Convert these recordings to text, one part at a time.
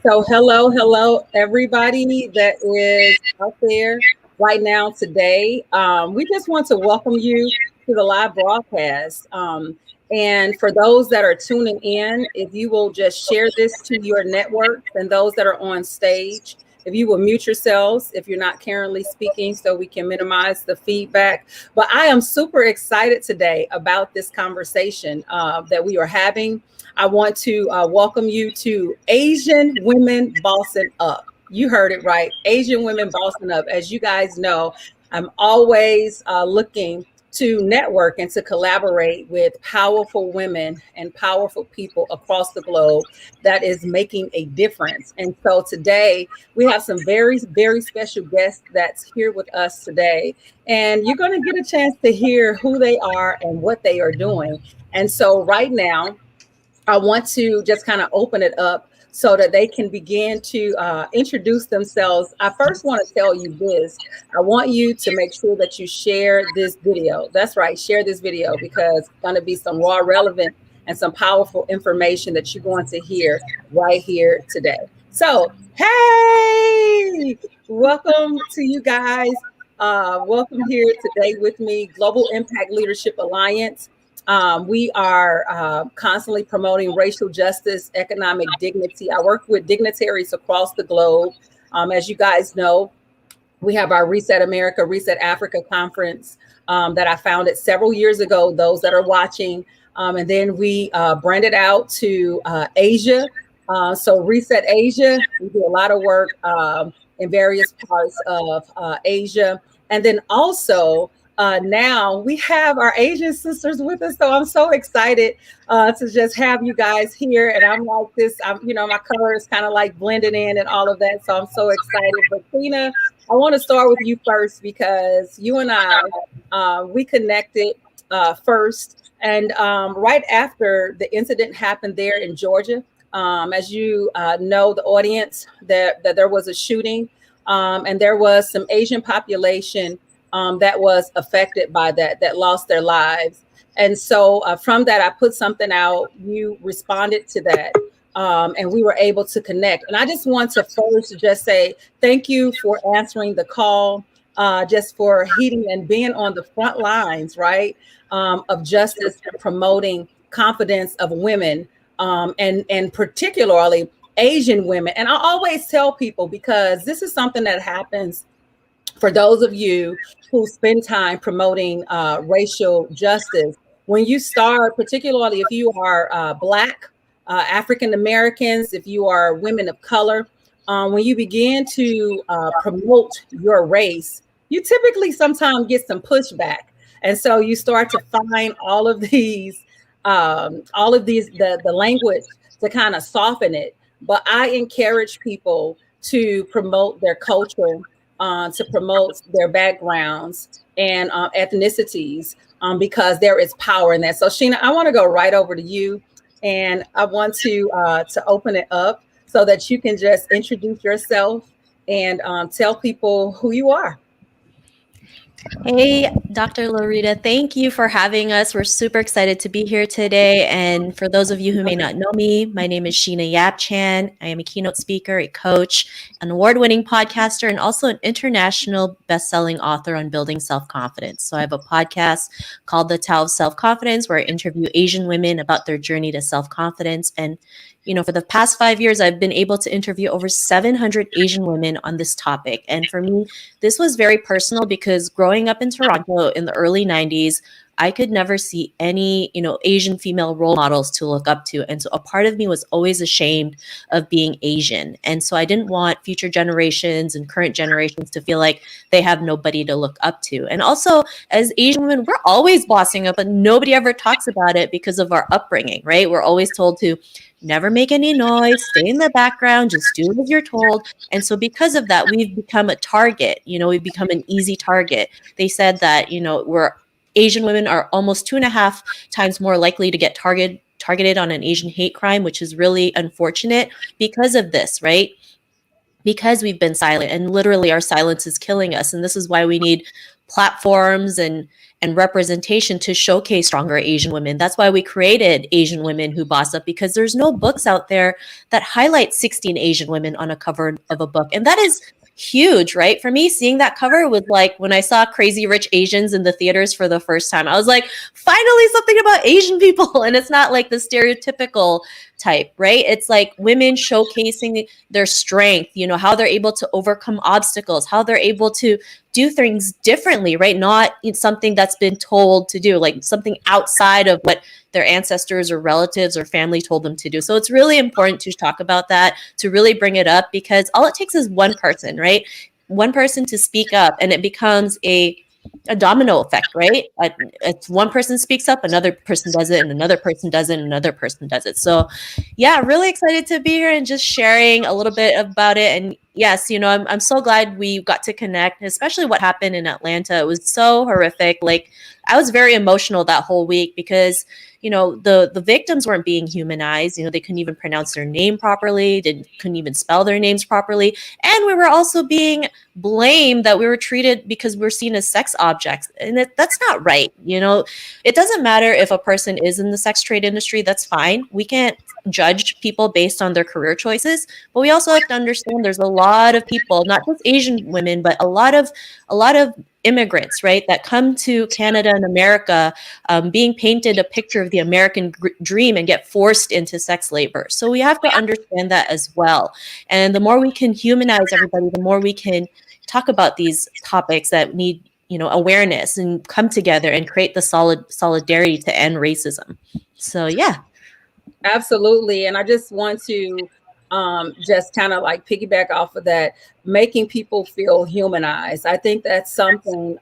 So, hello, everybody that is out there right now today. We just want to welcome you to the live broadcast. And for those that are tuning in, if you will just share this to your networks and those that are on stage, if you will mute yourselves if you're not currently speaking so we can minimize the feedback. But I am super excited today about this conversation that we are having. I want to welcome you to Asian Women Bossing Up. You heard it right. Asian Women Bossing Up. As you guys know, I'm always looking to network and to collaborate with powerful women and powerful people across the globe that is making a difference. And so today we have some very special guests that's here with us today. And you're going to get a chance to hear who they are and what they are doing. And so right now, I want to just kind of open it up so that they can begin to introduce themselves. I first want to tell you this. I want you to make sure that you share this video. That's right, share this video because it's going to be some raw, relevant, and some powerful information that you're going to hear right here today. So, hey, welcome to you guys. Welcome here today with me, Global Impact Leadership Alliance. We are constantly promoting racial justice, economic dignity. I work with dignitaries across the globe. As you guys know, we have our Reset America, Reset Africa conference that I founded several years ago, those that are watching. And then we branded out to Asia. So Reset Asia, we do a lot of work in various parts of Asia. And then also, now we have our Asian sisters with us, so I'm so excited to just have you guys here. And I'm like this, my color is kind of like blending in and all of that, so I'm so excited. But Tina, I want to start with you first because you and I, we connected first, and right after the incident happened there in Georgia. As you know, the audience, that there was a shooting, and there was some Asian population that was affected by that lost their lives. And so from that, I put something out, you responded to that, and we were able to connect. And I just want to first just say thank you for answering the call, just for heeding and being on the front lines, right, of justice and promoting confidence of women, and particularly Asian women. And I always tell people, because this is something that happens for those of you who spend time promoting racial justice, when you start, particularly if you are Black, African Americans, if you are women of color, when you begin to promote your race, you typically sometimes get some pushback. And so you start to find all of these, the language to kind of soften it. But I encourage people to promote their culture, to promote their backgrounds and ethnicities, because there is power in that. So Sheena, I want to go right over to you, and I want to open it up so that you can just introduce yourself and tell people who you are. Hey, Dr. Lorita, thank you for having us. We're super excited to be here today. And for those of you who may not know me, my name is Sheena Yap-Chan. I am a keynote speaker, a coach, an award-winning podcaster, and also an international best-selling author on building self-confidence. So I have a podcast called The Tao of Self-Confidence, where I interview Asian women about their journey to self-confidence. And for the past 5 years, I've been able to interview over 700 Asian women on this topic. And for me, this was very personal because growing up in Toronto in the early 90s, I could never see any, Asian female role models to look up to. And so a part of me was always ashamed of being Asian. And so I didn't want future generations and current generations to feel like they have nobody to look up to. And also, as Asian women, we're always bossing up, but nobody ever talks about it because of our upbringing, right? We're always told to never make any noise, stay in the background, just do as you're told. And so because of that, we've become a target, we've become an easy target. They said that, Asian women are almost 2.5 times more likely to get targeted on an Asian hate crime, which is really unfortunate because of this, right? Because we've been silent, and literally our silence is killing us. And this is why we need platforms and representation to showcase stronger Asian women. That's why we created Asian Women Who Boss Up, because there's no books out there that highlight 16 Asian women on a cover of a book. And that is huge, right? For me, seeing that cover was like when I saw Crazy Rich Asians in the theaters for the first time. I was like, finally something about Asian people. And it's not like the stereotypical type, right? It's like women showcasing their strength, you know, how they're able to overcome obstacles, how they're able to do things differently, right? Not something that's been told to do, like something outside of what their ancestors or relatives or family told them to do. So it's really important to talk about that, to really bring it up, because all it takes is one person, right? One person to speak up, and it becomes a domino effect, right? It's one person speaks up, another person does it, and another person does it, and another person does it. So yeah, really excited to be here and just sharing a little bit about it. And yes, you know, I'm so glad we got to connect, especially what happened in Atlanta. It was so horrific. Like, I was very emotional that whole week because, you know, the victims weren't being humanized. You know, they couldn't even pronounce their name properly. They couldn't even spell their names properly. And we were also being blamed that we were treated because we're seen as sex objects. And that's not right. You know, it doesn't matter if a person is in the sex trade industry. That's fine. We can't judge people based on their career choices, but we also have to understand there's a lot of people, not just Asian women, but a lot of immigrants, right, that come to Canada and America, being painted a picture of the American dream and get forced into sex labor. So we have to understand that as well. And the more we can humanize everybody, the more we can talk about these topics that need, you know, awareness and come together and create the solidarity to end racism. So yeah. Absolutely. And I just want to just kind of like piggyback off of that, making people feel humanized. I think that's something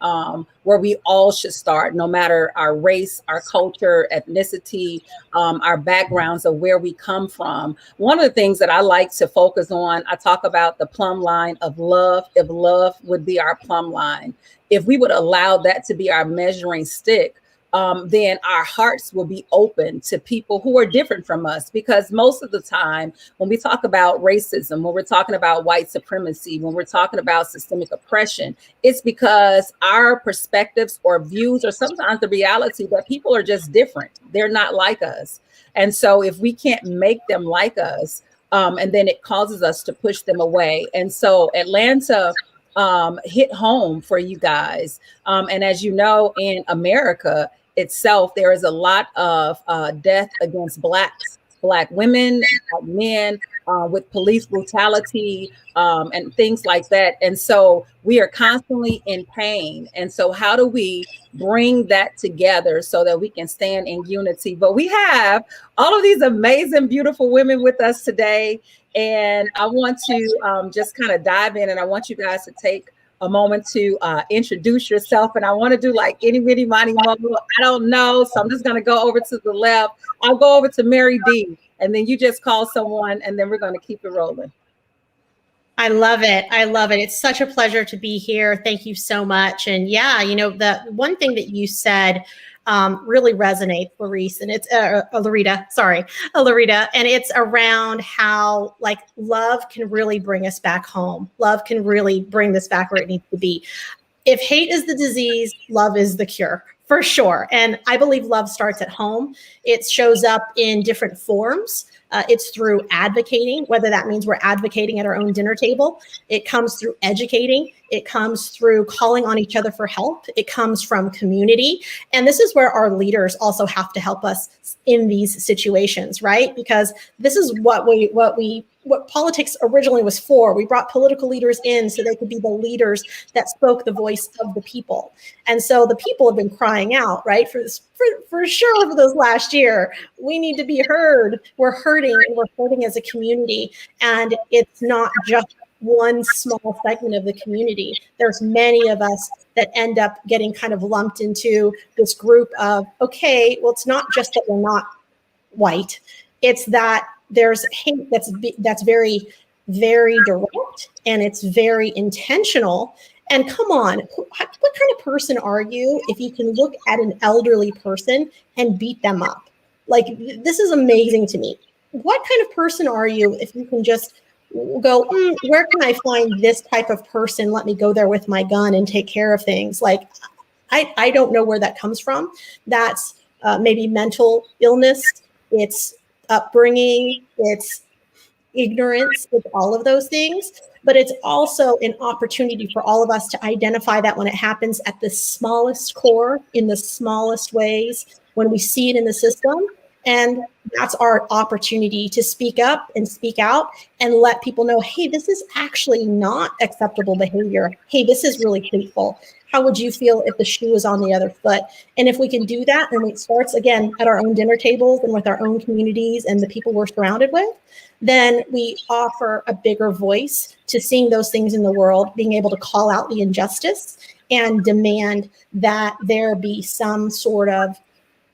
where we all should start, no matter our race, our culture, ethnicity, our backgrounds of where we come from. One of the things that I like to focus on, I talk about the plumb line of love. If love would be our plumb line, if we would allow that to be our measuring stick, then our hearts will be open to people who are different from us. Because most of the time, when we talk about racism, when we're talking about white supremacy, when we're talking about systemic oppression, it's because our perspectives or views, or sometimes the reality that people are just different. They're not like us. And so if we can't make them like us, and then it causes us to push them away. And so Atlanta hit home for you guys. And as you know, in America itself, there is a lot of death against Black women, Black men, with police brutality and things like that. And so we are constantly in pain. And so how do we bring that together so that we can stand in unity? But we have all of these amazing, beautiful women with us today. And I want to just kind of dive in, and I want you guys to take a moment to introduce yourself. And I want to do like any, mini, money, mobile. I don't know. So I'm just going to go over to the left. I'll go over to Mary D. And then you just call someone, and then we're going to keep it rolling. I love it. I love it. It's such a pleasure to be here. Thank you so much. And yeah, you know, the one thing that you said really resonates, Lorita, and it's Lorita, and it's around how like love can really bring us back home. Love can really bring this back where it needs to be. If hate is the disease, love is the cure. For sure. And I believe love starts at home. It shows up in different forms. It's through advocating, whether that means we're advocating at our own dinner table. It comes through educating. It comes through calling on each other for help. It comes from community. And this is where our leaders also have to help us in these situations, right? Because this is what politics originally was for. We brought political leaders in so they could be the leaders that spoke the voice of the people. And so the people have been crying out, right? For sure over those last year, we need to be heard. We're hurting, and we're hurting as a community. And it's not just one small segment of the community. There's many of us that end up getting kind of lumped into this group of, okay, well, it's not just that we're not white. It's that there's hate that's very, very direct, and it's very intentional. And come on, what kind of person are you if you can look at an elderly person and beat them up? Like, this is amazing to me. What kind of person are you if you can just go, where can I find this type of person? Let me go there with my gun and take care of things. Like, I don't know where that comes from. That's maybe mental illness. It's upbringing. It's ignorance. It's all of those things. But it's also an opportunity for all of us to identify that when it happens at the smallest core, in the smallest ways, when we see it in the system. And that's our opportunity to speak up and speak out and let people know, hey, this is actually not acceptable behavior. Hey, this is really hateful. How would you feel if the shoe was on the other foot? And if we can do that, then it starts again at our own dinner tables and with our own communities and the people we're surrounded with, then we offer a bigger voice to seeing those things in the world, being able to call out the injustice and demand that there be some sort of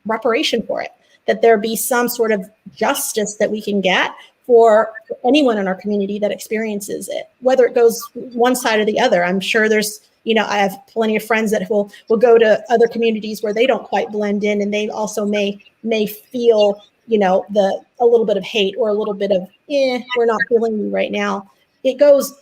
reparation for it, that there be some sort of justice that we can get for anyone in our community that experiences it, whether it goes one side or the other. I'm sure there's, I have plenty of friends that will go to other communities where they don't quite blend in, and they also may feel, a little bit of hate or a little bit of, we're not feeling you right now. It goes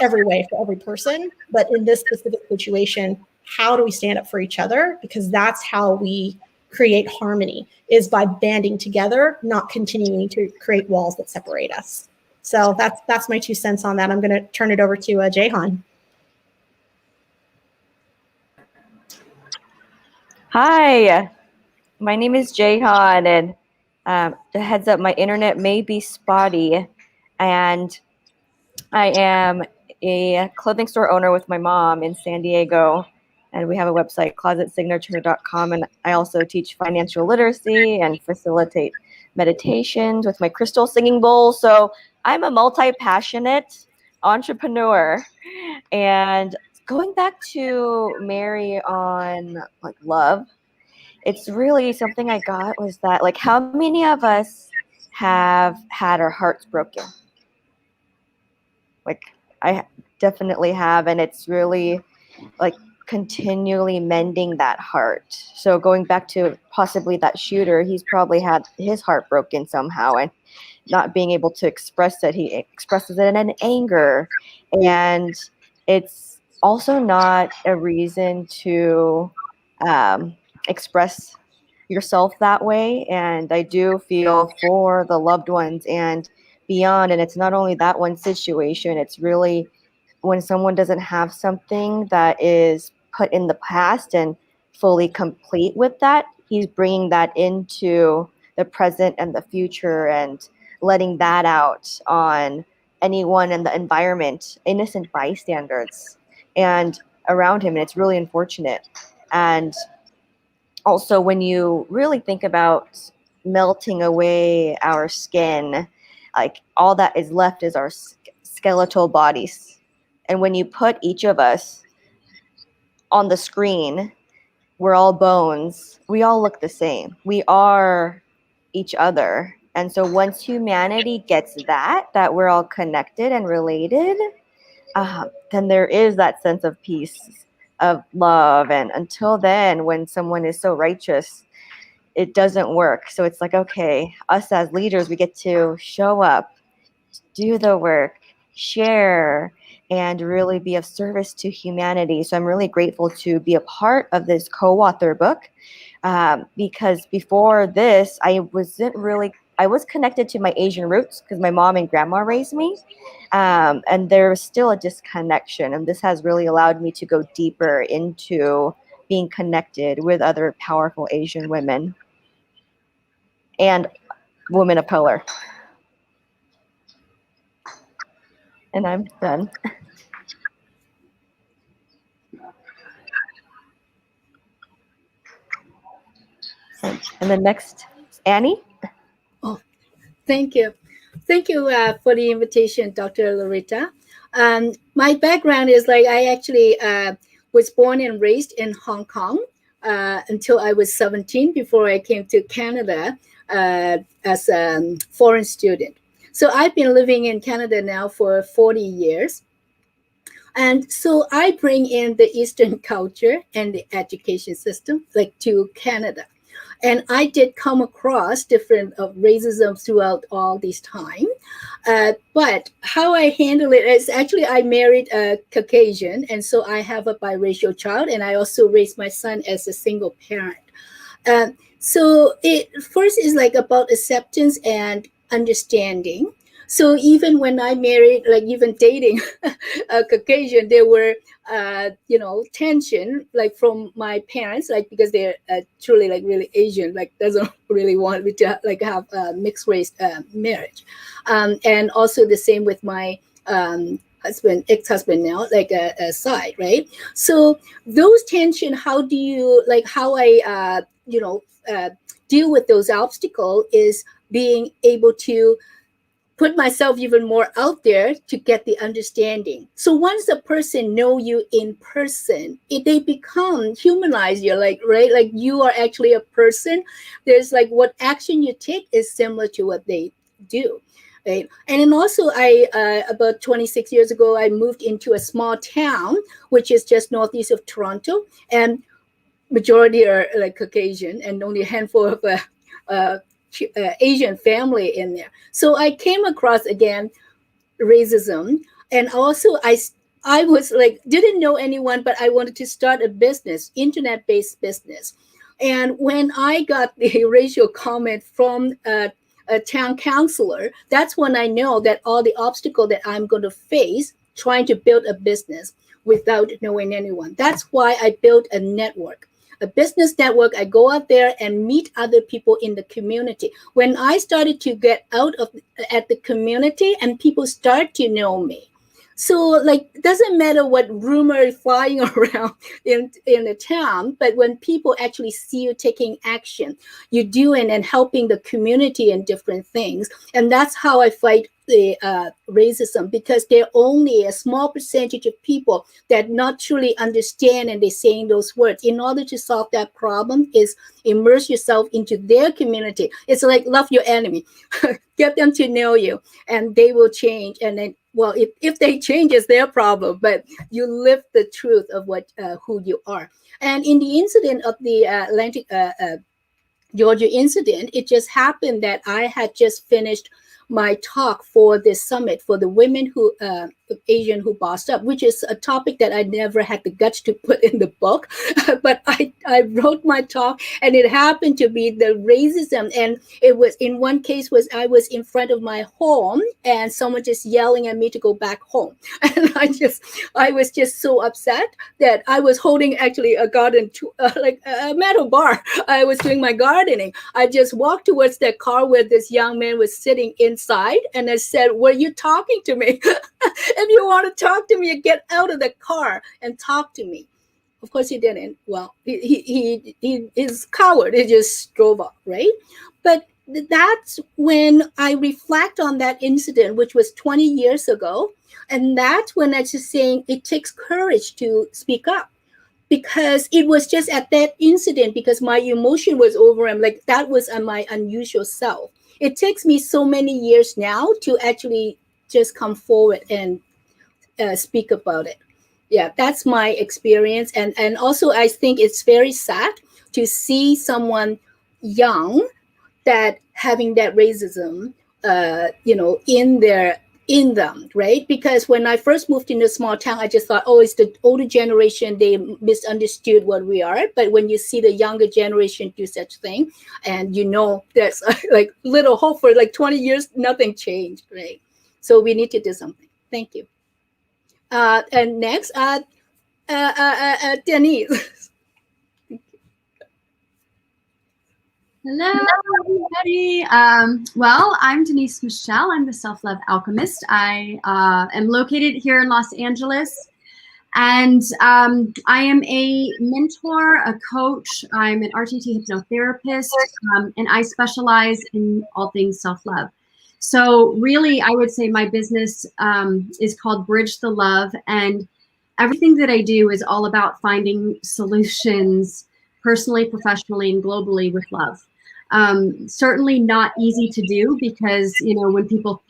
every way for every person. But in this specific situation, how do we stand up for each other? Because that's how we create harmony, is by banding together, not continuing to create walls that separate us. So that's my 2 cents on that. I'm going to turn it over to Jhan. Hi, my name is Jhan, and the heads up, my internet may be spotty, and I am a clothing store owner with my mom in San Diego, and we have a website, closetsignature.com, and I also teach financial literacy and facilitate meditations with my crystal singing bowl. So I'm a multi-passionate entrepreneur. And going back to Mary on like love, it's really something I got was that, like, how many of us have had our hearts broken? Like, I definitely have, and it's really like continually mending that heart. So going back to possibly that shooter, he's probably had his heart broken somehow, and not being able to express it, he expresses it in anger. And it's also not a reason to express yourself that way. And I do feel for the loved ones and beyond. And it's not only that one situation, it's really when someone doesn't have something that is put in the past and fully complete with that, he's bringing that into the present and the future and letting that out on anyone in the environment, innocent bystanders and around him. And it's really unfortunate. And also, when you really think about melting away our skin, like all that is left is our skeletal bodies. And when you put each of us on the screen, we're all bones. We all look the same. We are each other. And so once humanity gets that we're all connected and related, then there is that sense of peace, of love. And until then, when someone is so righteous, it doesn't work. So it's like, okay, us as leaders, we get to show up, do the work, share, and really be of service to humanity. So I'm really grateful to be a part of this co-author book, because before this, I was connected to my Asian roots because my mom and grandma raised me. And there's still a disconnection. And this has really allowed me to go deeper into being connected with other powerful Asian women and women of color. And I'm done. And the next, Annie. Oh, thank you. Thank you for the invitation, Dr. Lorita. My background is like I actually was born and raised in Hong Kong until I was 17 before I came to Canada as a foreign student. So I've been living in Canada now for 40 years. And so I bring in the Eastern culture and the education system like to Canada. And I did come across different racism throughout all this time. But how I handle it is actually I married a Caucasian, and so I have a biracial child, and I also raised my son as a single parent. So it first is like about acceptance and understanding. So even when I married, like even dating a Caucasian, there were, tension, like from my parents, like because they're truly like really Asian, like doesn't really want me to like have a mixed race marriage, and also the same with my ex-husband now, like a side, right? So those tension, how do you like how I deal with those obstacles is being able to put myself even more out there to get the understanding. So once a person know you in person, they become humanized. You're like, right? Like you are actually a person. There's like what action you take is similar to what they do. Right. And then also about 26 years ago, I moved into a small town, which is just northeast of Toronto. And majority are like Caucasian and only a handful of Asian family in there. So I came across again racism, and also I was like didn't know anyone, but I wanted to start a business, internet-based business. And when I got the racial comment from a town councilor, that's when I know that all the obstacle that I'm going to face trying to build a business without knowing anyone. That's why I built a network, a business network. I go out there and meet other people in the community. When I started to get out of at the community and people start to know me, so like it doesn't matter what rumor is flying around in the town, but when people actually see you taking action, you doing and helping the community in different things, and that's how I fight the racism, because they're only a small percentage of people that not truly understand and they're saying those words. In order to solve that problem is immerse yourself into their community. It's like love your enemy. Get them to know you and they will change. And then, well, if they change, it's their problem, but you live the truth of what who you are. And in the incident of the Atlantic Georgia incident, it just happened that I had just finished my talk for this summit for the women who Asian who bossed up, which is a topic that I never had the guts to put in the book. But I wrote my talk, and it happened to be the racism. And it was in one case was I was in front of my home and someone just yelling at me to go back home. And I was just so upset that I was holding actually a garden like a metal bar. I was doing my gardening. I just walked towards that car where this young man was sitting inside, and I said, "Were you talking to me? If you want to talk to me, get out of the car and talk to me." Of course, he didn't. Well, he is coward. He just drove off, right? But that's when I reflect on that incident, which was 20 years ago, and that's when I just saying it takes courage to speak up, because it was just at that incident, because my emotion was over him, like that was my unusual self. It takes me so many years now to actually just come forward and speak about it. Yeah, that's my experience. And also I think it's very sad to see someone young that having that racism in them, right? Because when I first moved into a small town, I just thought, oh, it's the older generation, they misunderstood what we are. But when you see the younger generation do such thing, and there's like little hope for like 20 years, nothing changed, right? So we need to do something. Thank you. And next, Denise. Hello, everybody. Well, I'm Denise Michelle. I'm the Self-Love Alchemist. I am located here in Los Angeles, and I am a mentor, a coach. I'm an RTT hypnotherapist, and I specialize in all things self-love. So really, I would say my business is called Bridge the Love, and everything that I do is all about finding solutions personally, professionally, and globally with love. Certainly not easy to do, because when people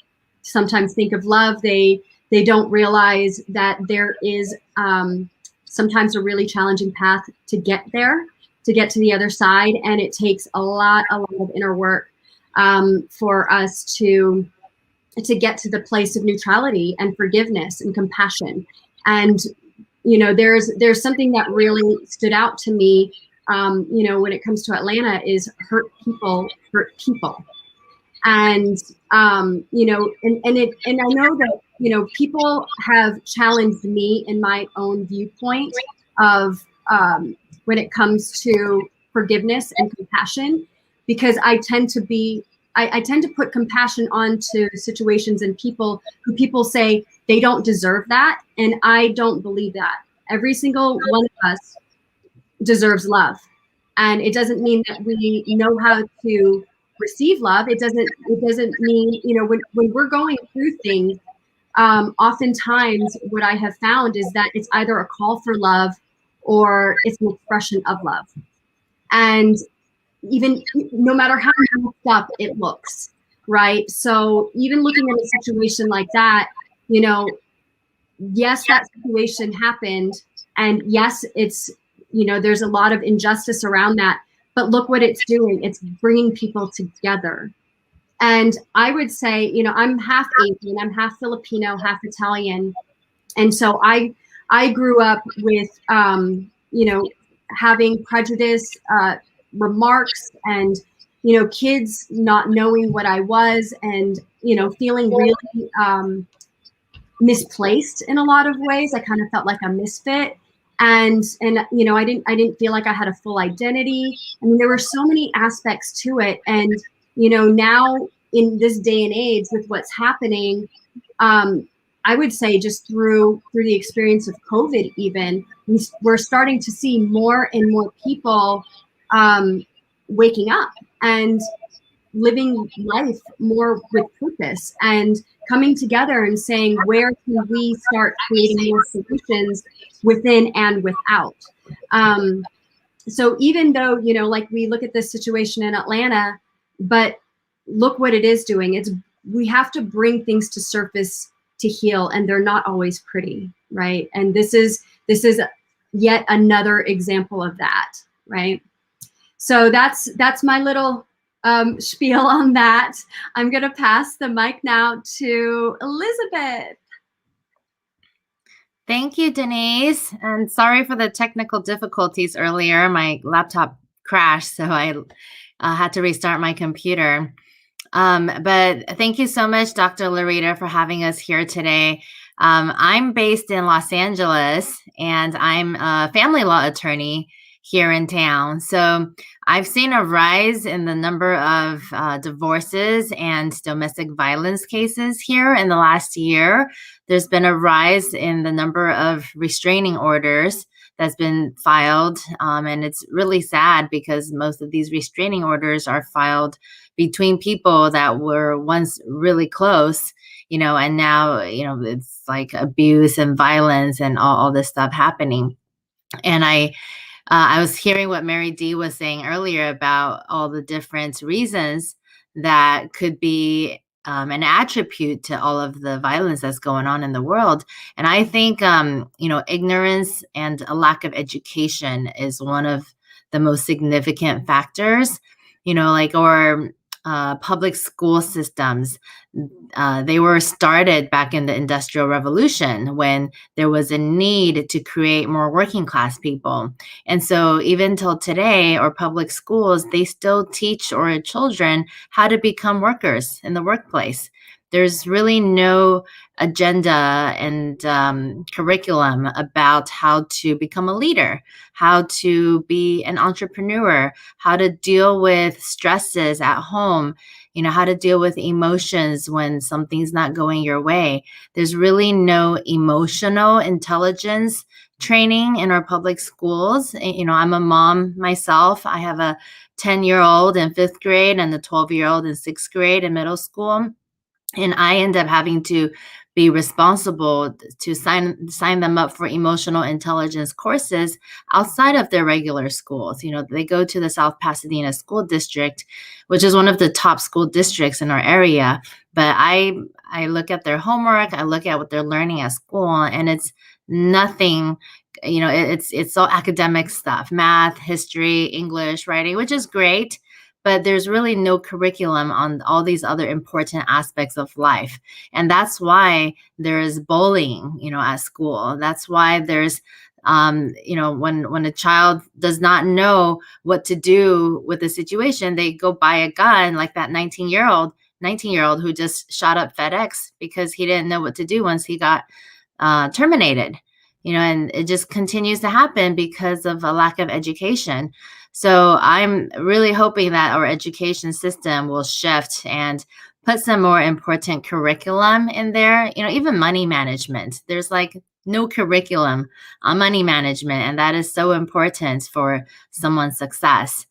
sometimes think of love, they don't realize that there is sometimes a really challenging path to get there, to get to the other side. And it takes a lot of inner work for us to get to the place of neutrality and forgiveness and compassion. And, you know, there's something that really stood out to me, you know, when it comes to Atlanta is hurt people. And, you know, and I know that, you know, people have challenged me in my own viewpoint of when it comes to forgiveness and compassion, because I tend to put compassion onto situations and people who people say they don't deserve that. And I don't believe that. Every single one of us deserves love. And it doesn't mean that we know how to receive love. It doesn't mean, you know, when we're going through things, oftentimes what I have found is that it's either a call for love or it's an expression of love. And even no matter how messed up it looks, right? So even looking at a situation like that, you know, yes, that situation happened. And yes, it's, you know, there's a lot of injustice around that. But look what it's doing. It's bringing people together. And I would say, you know, I'm half Asian, I'm half Filipino, half Italian. And so I grew up with, you know, having prejudice, remarks, and, you know, kids not knowing what I was, and, you know, feeling really misplaced in a lot of ways. I kind of felt like a misfit. And you know, I didn't feel like I had a full identity. I mean, there were so many aspects to it. And, you know, now in this day and age with what's happening, I would say just through the experience of COVID, even we're starting to see more and more people waking up and living life more with purpose and coming together and saying, where can we start creating more solutions within and without? So even though, you know, like we look at this situation in Atlanta, but look what it is doing. We have to bring things to surface to heal, and they're not always pretty, right? And this is yet another example of that, right? So that's my little spiel on that. I'm going to pass the mic now to Elizabeth. Thank you, Denise. And sorry for the technical difficulties earlier. My laptop crashed, so I had to restart my computer. But thank you so much, Dr. Lorita, for having us here today. I'm based in Los Angeles, and I'm a family law attorney here in town. So I've seen a rise in the number of divorces and domestic violence cases here in the last year. There's been a rise in the number of restraining orders that's been filed. And it's really sad because most of these restraining orders are filed between people that were once really close, you know, and now, you know, it's like abuse and violence and all this stuff happening. And I was hearing what Mary D was saying earlier about all the different reasons that could be an attribute to all of the violence that's going on in the world. And I think, you know, ignorance and a lack of education is one of the most significant factors, you know, like, or public school systems. They were started back in the Industrial Revolution when there was a need to create more working class people. And so even till today, our public schools, they still teach our children how to become workers in the workplace. There's really no agenda and curriculum about how to become a leader, how to be an entrepreneur, how to deal with stresses at home, you know, how to deal with emotions when something's not going your way. There's really no emotional intelligence training in our public schools. You know, I'm a mom myself. I have a 10-year-old in 5th grade and a 12-year-old in 6th grade in middle school. And I end up having to be responsible to sign them up for emotional intelligence courses outside of their regular schools. You know, they go to the South Pasadena School District, which is one of the top school districts in our area. But I look at their homework, I look at what they're learning at school, and it's nothing it's all academic stuff, math, history, English, writing, which is great, but there's really no curriculum on all these other important aspects of life. And that's why there's bullying, at school. That's why there's, when a child does not know what to do with the situation, they go buy a gun, like that 19-year-old who just shot up FedEx because he didn't know what to do once he got terminated. And it just continues to happen because of a lack of education. So I'm really hoping that our education system will shift and put some more important curriculum in there. Even money management. There's like no curriculum on money management, and that is so important for someone's success.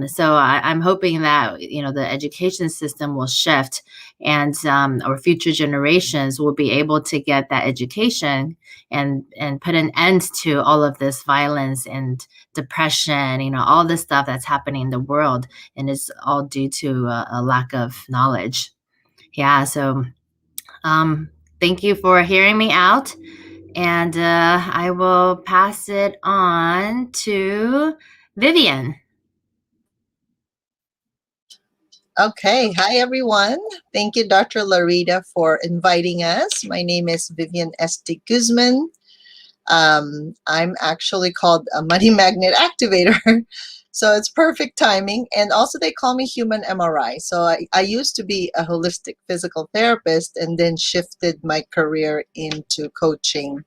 So I'm hoping that, the education system will shift, and our future generations will be able to get that education and put an end to all of this violence and depression, all this stuff that's happening in the world. And it's all due to a lack of knowledge. Yeah. So thank you for hearing me out. And I will pass it on to Vivian. Okay. Hi, everyone. Thank you, Dr. Lorita, for inviting us. My name is Vivian Este Guzman. I'm actually called a money magnet activator. So it's perfect timing. And also they call me human MRI. So I used to be a holistic physical therapist and then shifted my career into coaching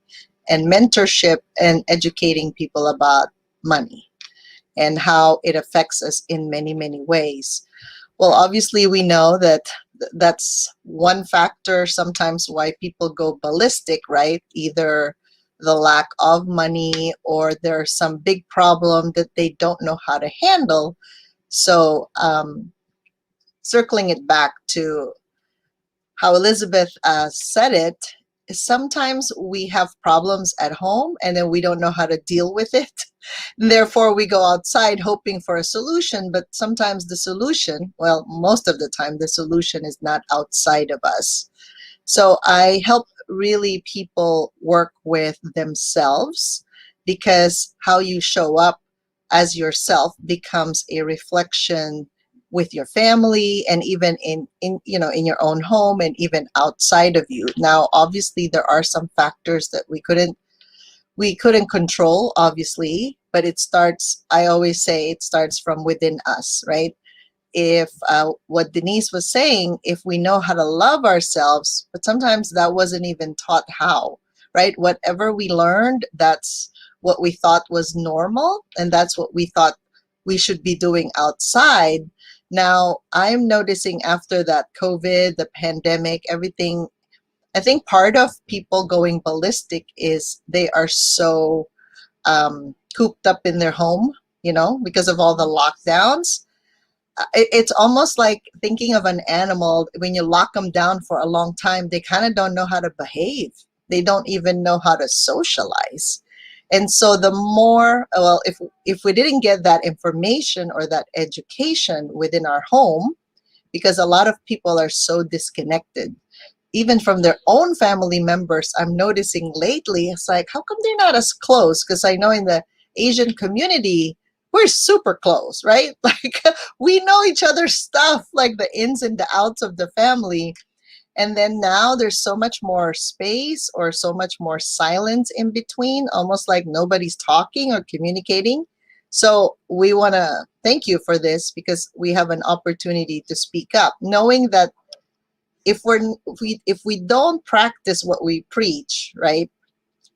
and mentorship and educating people about money and how it affects us in many, many ways. Well, obviously, we know that that's one factor sometimes why people go ballistic, right? Either the lack of money or there's some big problem that they don't know how to handle. So circling it back to how Elizabeth said it, sometimes we have problems at home and then we don't know how to deal with it. Therefore, we go outside hoping for a solution, but sometimes the solution, well, most of the time, the solution is not outside of us. So I help really people work with themselves, because how you show up as yourself becomes a reflection with your family and even in your own home and even outside of you. Now, obviously, there are some factors that we couldn't control, obviously, but I always say it starts from within us, right? If what Denise was saying, if we know how to love ourselves, but sometimes that wasn't even taught how, right? Whatever we learned, that's what we thought was normal, and that's what we thought we should be doing outside. Now, I'm noticing after that COVID, the pandemic, everything, I think part of people going ballistic is they are so cooped up in their home, because of all the lockdowns. It's almost like thinking of an animal. When you lock them down for a long time, they kind of don't know how to behave. They don't even know how to socialize. And so the more, well, if we didn't get that information or that education within our home, because a lot of people are so disconnected, even from their own family members, I'm noticing lately, it's like, how come they're not as close? Because I know in the Asian community, we're super close, right? Like we know each other's stuff, like the ins and the outs of the family. And then now there's so much more space or so much more silence in between, almost like nobody's talking or communicating. So we want to thank you for this, because we have an opportunity to speak up, knowing that if we don't practice what we preach, right,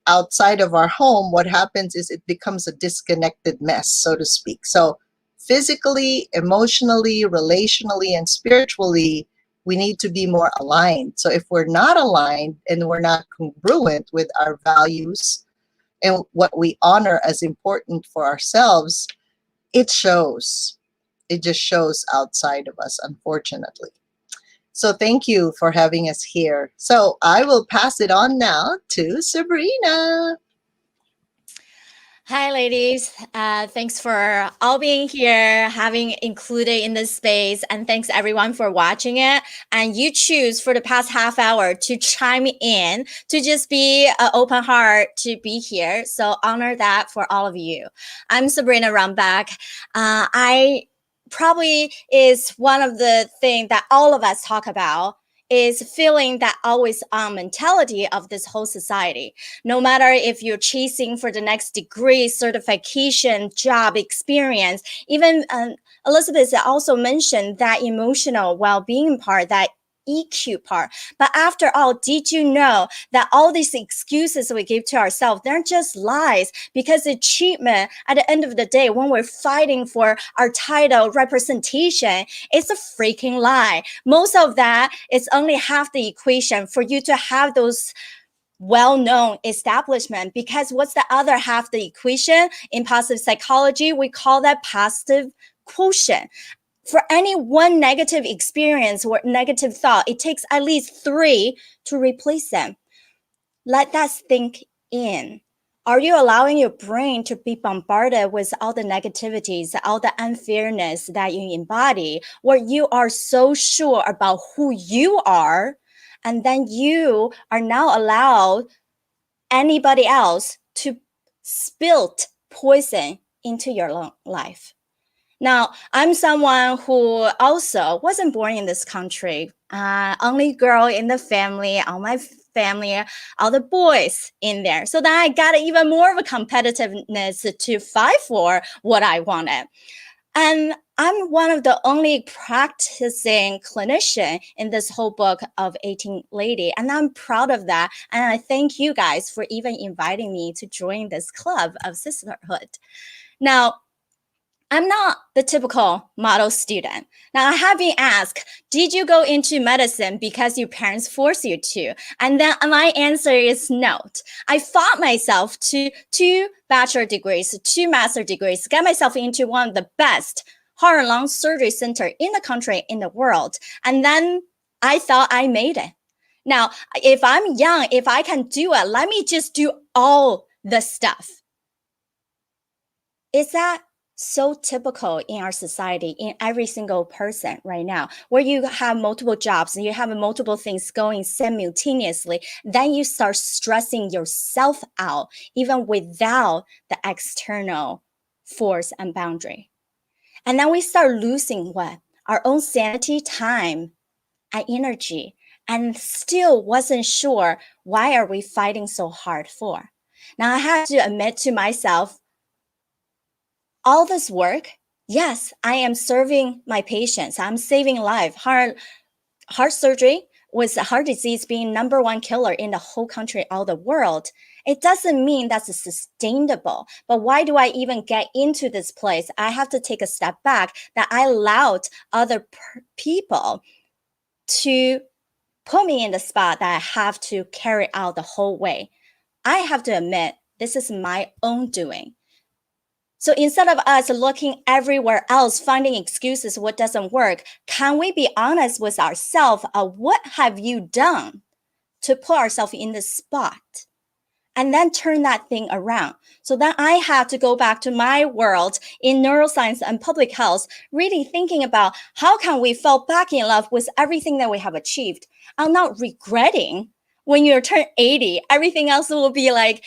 outside of our home, what happens is it becomes a disconnected mess, so to speak. So physically, emotionally, relationally, and spiritually, we need to be more aligned. So if we're not aligned and we're not congruent with our values and what we honor as important for ourselves, it shows. It just shows outside of us, unfortunately. So thank you for having us here. So I will pass it on now to Sabrina. Hi, ladies. Thanks for all being here, having included in this space, and thanks everyone for watching it. And you choose for the past half hour to chime in, to just be an open heart to be here. So honor that for all of you. I'm Sabrina Rumbach. I probably is one of the things that all of us talk about is feeling that always on mentality of this whole society. No matter if you're chasing for the next degree, certification, job experience, even Elizabeth also mentioned that emotional well-being part, that EQ part. But after all, did you know that all these excuses we give to ourselves, they're just lies? Because achievement, at the end of the day, when we're fighting for our title representation, it's a freaking lie. Most of that is only half the equation for you to have those well-known establishment, because what's the other half of the equation? In positive psychology, we call that positive quotient. For any one negative experience or negative thought, it takes at least 3 to replace them. Let that sink in. Are you allowing your brain to be bombarded with all the negativities, all the unfairness that you embody, where you are so sure about who you are, and then you are now allowed anybody else to spill poison into your life? Now, I'm someone who also wasn't born in this country. Only girl in the family, all my family, all the boys in there. So then I got even more of a competitiveness to fight for what I wanted. And I'm one of the only practicing clinician in this whole book of 18 Lady. And I'm proud of that. And I thank you guys for even inviting me to join this club of sisterhood. Now, I'm not the typical model student. Now, I have been asked, did you go into medicine because your parents forced you to? And then my answer is no. I fought myself to 2 bachelor degrees, 2 master degrees, got myself into one of the best heart and lung surgery center in the country, in the world. And then I thought I made it. Now, if I'm young, if I can do it, let me just do all the stuff. Is that so typical in our society, in every single person right now, where you have multiple jobs and you have multiple things going simultaneously, then you start stressing yourself out, even without the external force and boundary. And then we start losing what? Our own sanity, time, and energy, and still wasn't sure why are we fighting so hard for. Now, I have to admit to myself, all this work, yes, I am serving my patients. I'm saving life. Heart surgery, with heart disease being #1 killer in the whole country, all the world, it doesn't mean that's sustainable. But why do I even get into this place? I have to take a step back, that I allowed other people to put me in the spot that I have to carry out the whole way. I have to admit, this is my own doing. So instead of us looking everywhere else, finding excuses what doesn't work, can we be honest with ourselves of what have you done to put ourselves in this spot? And then turn that thing around. So then I have to go back to my world in neuroscience and public health, really thinking about how can we fall back in love with everything that we have achieved. I'm not regretting when you turn 80, everything else will be like,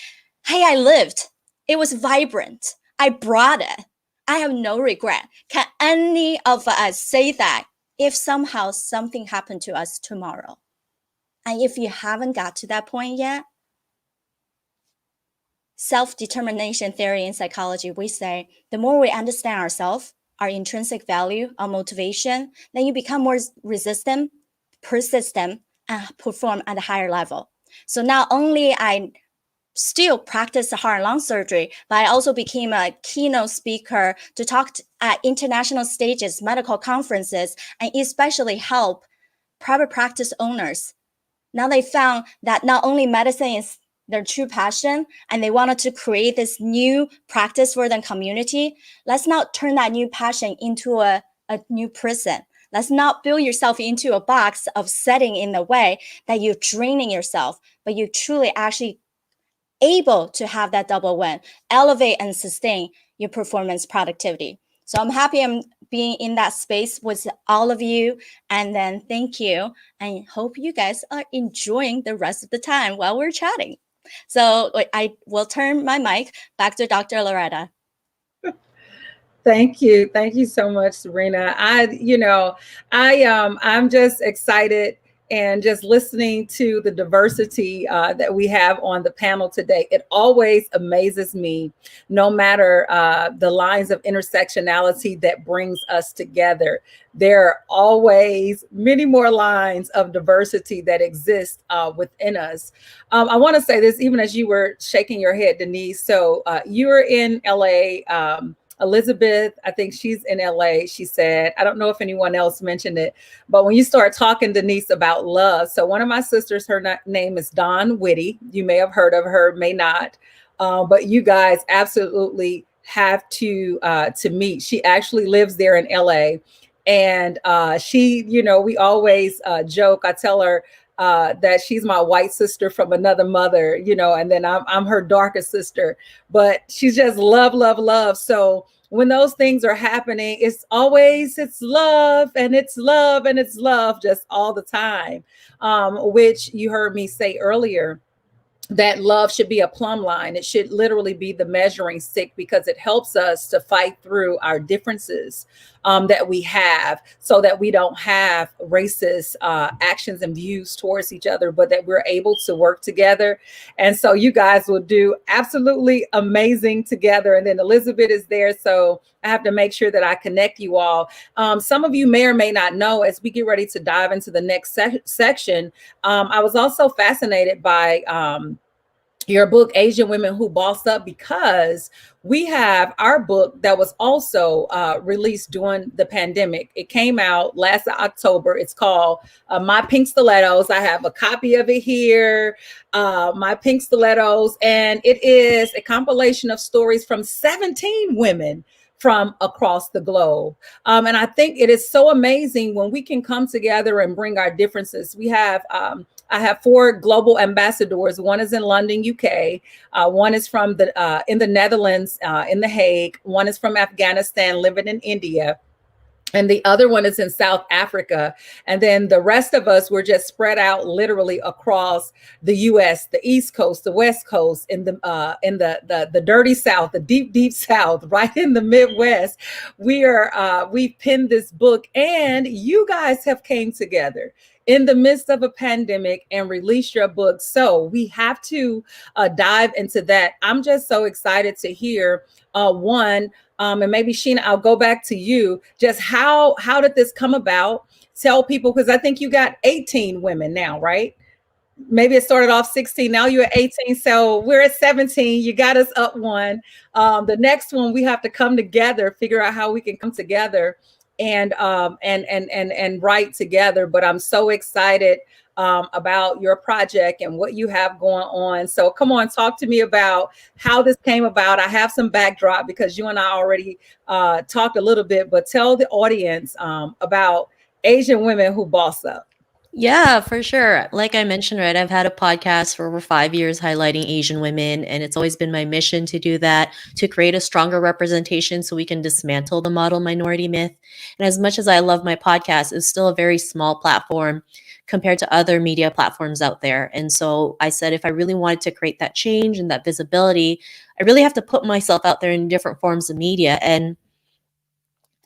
hey, I lived. It was vibrant. I brought it. I have no regret. Can any of us say that if somehow something happened to us tomorrow? And if you haven't got to that point yet, self-determination theory in psychology, we say the more we understand ourselves, our intrinsic value, our motivation, then you become more resistant, persistent, and perform at a higher level. So not only I still practice heart and lung surgery, but I also became a keynote speaker to talk at international stages, medical conferences, and especially help private practice owners. Now they found that not only medicine is their true passion, and they wanted to create this new practice for their community. Let's not turn that new passion into a new prison. Let's not build yourself into a box of setting in the way that you're draining yourself, but you truly actually able to have that double win, elevate and sustain your performance productivity. So I'm happy I'm being in that space with all of you. And then thank you. And hope you guys are enjoying the rest of the time while we're chatting. So I will turn my mic back to Dr. Loretta. Thank you. Thank you so much, Sabrina. I'm just excited and just listening to the diversity that we have on the panel today. It always amazes me, no matter the lines of intersectionality that brings us together. There are always many more lines of diversity that exist within us. I want to say this, even as you were shaking your head, Denise. So you're in LA. Elizabeth, I think she's in LA. She said, I don't know if anyone else mentioned it, but when you start talking, Denise, about love. So one of my sisters, her name is Dawn Whitty. You may have heard of her, may not. But you guys absolutely have to meet. She actually lives there in LA. And she, we always joke. I tell her, that she's my white sister from another mother, and then I'm her darker sister, but she's just love, love, love. So when those things are happening, it's love and it's love and it's love just all the time, which you heard me say earlier, that love should be a plumb line. It should literally be the measuring stick, because it helps us to fight through our differences that we have, so that we don't have racist actions and views towards each other, but that we're able to work together. And so you guys will do absolutely amazing together. And then Elizabeth is there. So I have to make sure that I connect you all. Some of you may or may not know, as we get ready to dive into the next section, I was also fascinated by your book, Asian Women Who Boss Up, because we have our book that was also released during the pandemic. It came out last October. It's called My Pink Stilettos. I have a copy of it here, My Pink Stilettos, and it is a compilation of stories from 17 women from across the globe. And I think it is so amazing when we can come together and bring our differences. We have, I have 4 global ambassadors. One is in London, UK. One is from in the Netherlands, in The Hague. One is from Afghanistan, living in India. And the other one is in South Africa. And then the rest of us were just spread out literally across the US, the East Coast, the West Coast, in the dirty South, the deep, deep South, right in the Midwest. We've penned this book, and you guys have came together in the midst of a pandemic and released your book. So we have to dive into that. I'm just so excited to hear and maybe Sheena, I'll go back to you. Just how did this come about? Tell people, because I think you got 18 women now, right? Maybe it started off 16. Now you're at 18. So we're at 17. You got us up one. The next one, we have to come together, figure out how we can come together and write together. But I'm so excited about your project and what you have going on. So come on, talk to me about how this came about. I have some backdrop because you and I already talked a little bit, but tell the audience about Asian Women Who Boss Up. Yeah, for sure. Like I mentioned, right, I've had a podcast for over 5 years highlighting Asian women, and it's always been my mission to do that, to create a stronger representation so we can dismantle the model minority myth. And as much as I love my podcast, it's still a very small platform compared to other media platforms out there. And so I said, if I really wanted to create that change and that visibility, I really have to put myself out there in different forms of media. And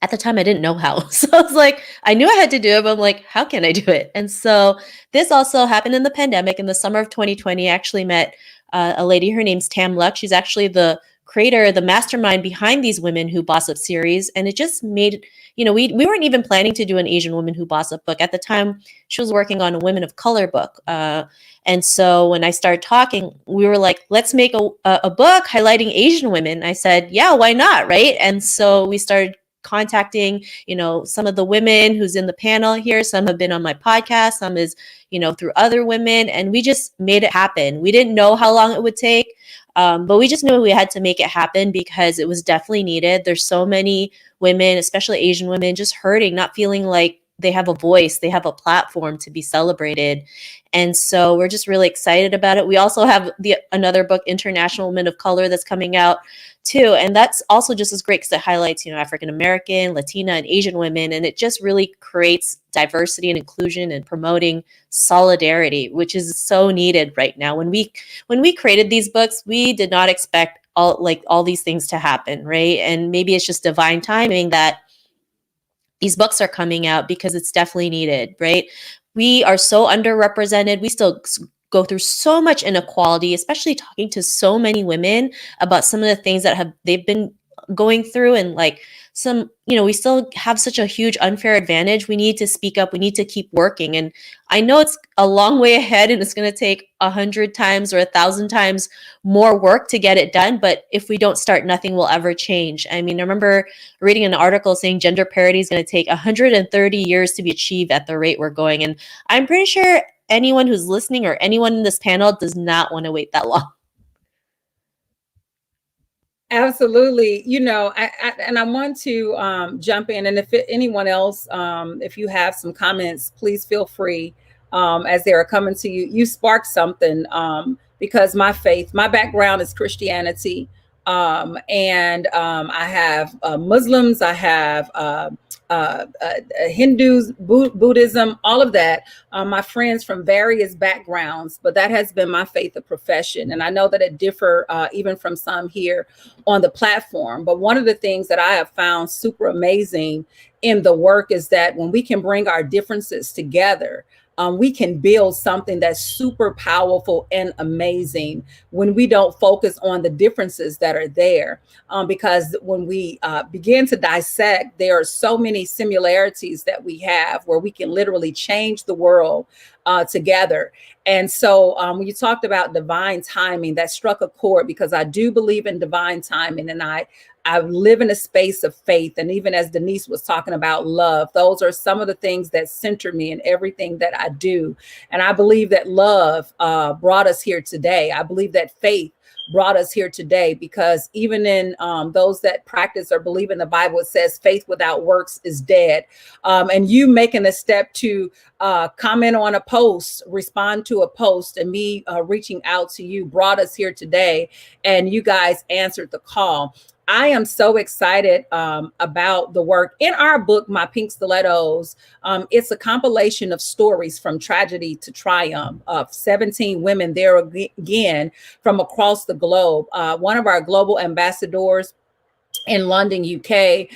at the time, I didn't know how. So I was like, I knew I had to do it, but I'm like, how can I do it? And so this also happened in the pandemic. In the summer of 2020, I actually met a lady. Her name's Tam Luck. She's actually the creator, the mastermind behind these Women Who Boss Up series. And it just made, we weren't even planning to do an Asian Woman Who Boss Up book. At the time, she was working on a Women of Color book. And so when I started talking, we were like, let's make a book highlighting Asian women. I said, yeah, why not? Right. And so we started contacting, some of the women who's in the panel here. Some have been on my podcast, some is, through other women, and we just made it happen. We didn't know how long it would take, but we just knew we had to make it happen because it was definitely needed. There's so many women, especially Asian women, just hurting, not feeling like they have a voice, they have a platform to be celebrated. And so we're just really excited about it. We also have another book, International Women of Color, that's coming out too. And that's also just as great because it highlights, African American, Latina, and Asian women. And it just really creates diversity and inclusion and promoting solidarity, which is so needed right now. When we created these books, we did not expect all these things to happen, right? And maybe it's just divine timing that these books are coming out because it's definitely needed, right? We are so underrepresented. We still go through so much inequality, especially talking to so many women about some of the things that they've been going through, and we still have such a huge unfair advantage. We need to speak up. We need to keep working. And I know it's a long way ahead and it's going to take 100 times or 1,000 times more work to get it done. But if we don't start, nothing will ever change. I mean, I remember reading an article saying gender parity is going to take 130 years to be achieved at the rate we're going. And I'm pretty sure anyone who's listening or anyone in this panel does not want to wait that long. Absolutely. I want to jump in, and if anyone else, if you have some comments, please feel free as they are coming to you. You sparked something because my background is Christianity, and I have Muslims, I have Hindus, Buddhism, all of that. My friends from various backgrounds, but that has been my faith of profession. And I know that it differ even from some here on the platform. But one of the things that I have found super amazing in the work is that when we can bring our differences together, we can build something that's super powerful and amazing when we don't focus on the differences that are there. Because when we begin to dissect, there are so many similarities that we have where we can literally change the world together. And so when you talked about divine timing, that struck a chord, because I do believe in divine timing, and I live in a space of faith. And even as Denise was talking about love, those are some of the things that center me in everything that I do. And I believe that love brought us here today. I believe that faith brought us here today, because even in those that practice or believe in the Bible, it says faith without works is dead. And you making a step to comment on a post, respond to a post, and me reaching out to you brought us here today. And you guys answered the call. I am so excited about the work in our book, My Pink Stilettos. It's a compilation of stories from tragedy to triumph of 17 women there again from across the globe. One of our global ambassadors in London, UK,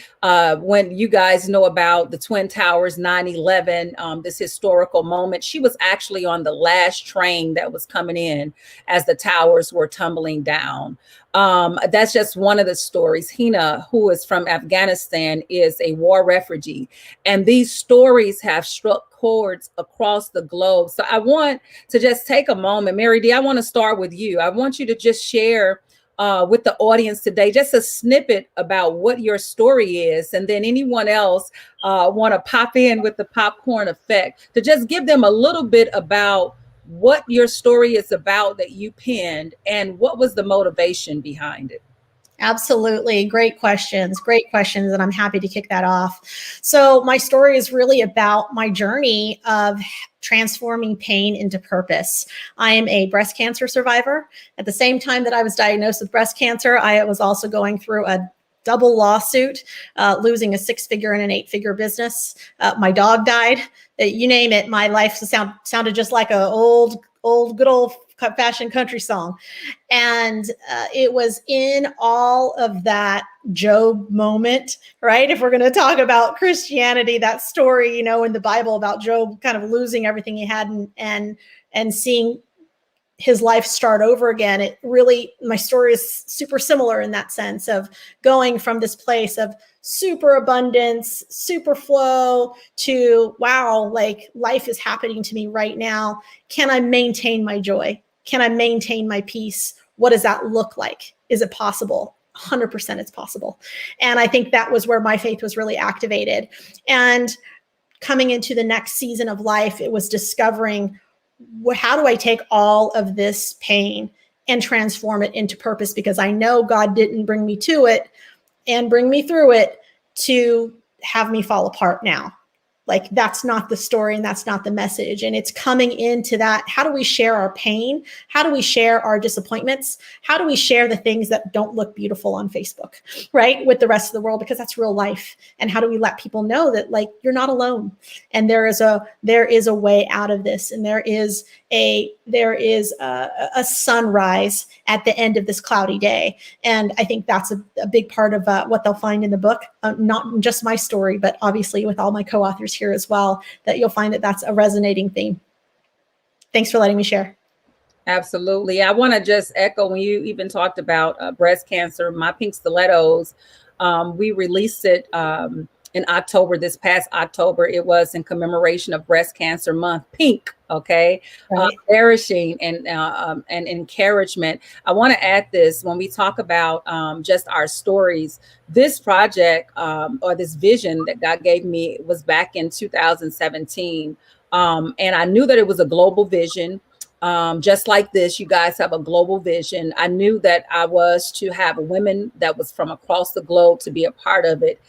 when you guys know about the Twin Towers, 9/11, this historical moment, she was actually on the last train that was coming in as the towers were tumbling down. That's just one of the stories. Hina, who is from Afghanistan, is a war refugee. And these stories have struck chords across the globe. So I want to just take a moment. Mary D, I want to start with you. I want you to just share with the audience today, just a snippet about what your story is. And then anyone else want to pop in with the popcorn effect to just give them a little bit about what your story is about that you penned and what was the motivation behind it. Absolutely. Great questions. And I'm happy to kick that off. So my story is really about my journey of transforming pain into purpose. I am a breast cancer survivor. At the same time that I was diagnosed with breast cancer, I was also going through a double lawsuit, losing a 6-figure and an 8-figure business. My dog died. You name it. My life sounded just like a good old fashioned country song. And it was in all of that Job moment, right? If we're going to talk about Christianity, that story, in the Bible about Job kind of losing everything he had and seeing his life start over again. It really, my story is super similar in that sense of going from this place of super abundance, super flow to, wow, like life is happening to me right now. Can I maintain my joy? Can I maintain my peace? What does that look like? Is it possible? 100% it's possible. And I think that was where my faith was really activated. And coming into the next season of life, it was discovering, how do I take all of this pain and transform it into purpose? Because I know God didn't bring me to it and bring me through it to have me fall apart now. Like that's not the story and that's not the message. And it's coming into that. How do we share our pain? How do we share our disappointments? How do we share the things that don't look beautiful on Facebook, right? With the rest of the world, because that's real life. And how do we let people know that like, you're not alone and there is a way out of this. And there is a sunrise at the end of this cloudy day. And I think that's a big part of what they'll find in the book, not just my story, but obviously with all my co-authors here as well, that you'll find that that's a resonating theme. Thanks for letting me share. Absolutely. I want to just echo when you even talked about breast cancer, my pink stilettos. We released it in October, this past October. It was in commemoration of Breast Cancer Month. Pink, okay, Right. nourishing and encouragement. I want to add this when we talk about just our stories. This project or this vision that God gave me was back in 2017, and I knew that it was a global vision. Just like this, you guys have a global vision. I knew that I was to have women that was from across the globe to be a part of it.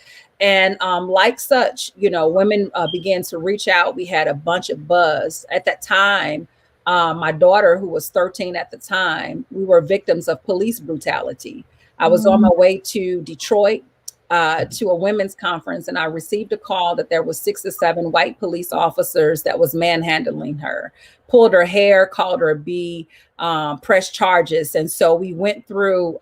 And like such, you know, women began to reach out. We had a bunch of buzz at that time. My daughter, who was 13 at the time, we were victims of police brutality. I was on my way to Detroit to a women's conference, and I received a call that there was 6 or 7 white police officers that was manhandling her, pulled her hair, called her a B, pressed charges. And so I went through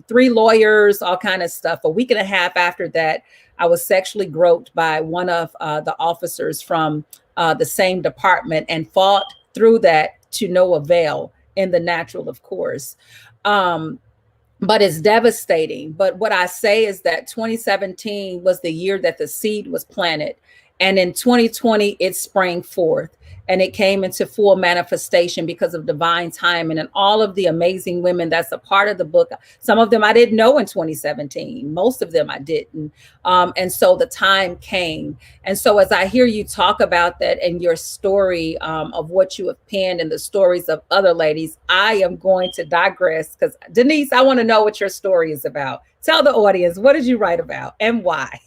3 lawyers, all kind of stuff. A week and a half after that, I was sexually groped by one of the officers from the same department and fought through that to no avail in the natural, of course. But it's devastating. But what I say is that 2017 was the year that the seed was planted. And in 2020, it sprang forth and it came into full manifestation because of divine timing and all of the amazing women that's a part of the book. Some of them I didn't know in 2017. Most of them I didn't. And so the time came. And so as I hear you talk about that and your story of what you have penned and the stories of other ladies, I am going to digress because Denise, I want to know what your story is about. Tell the audience, what did you write about and why?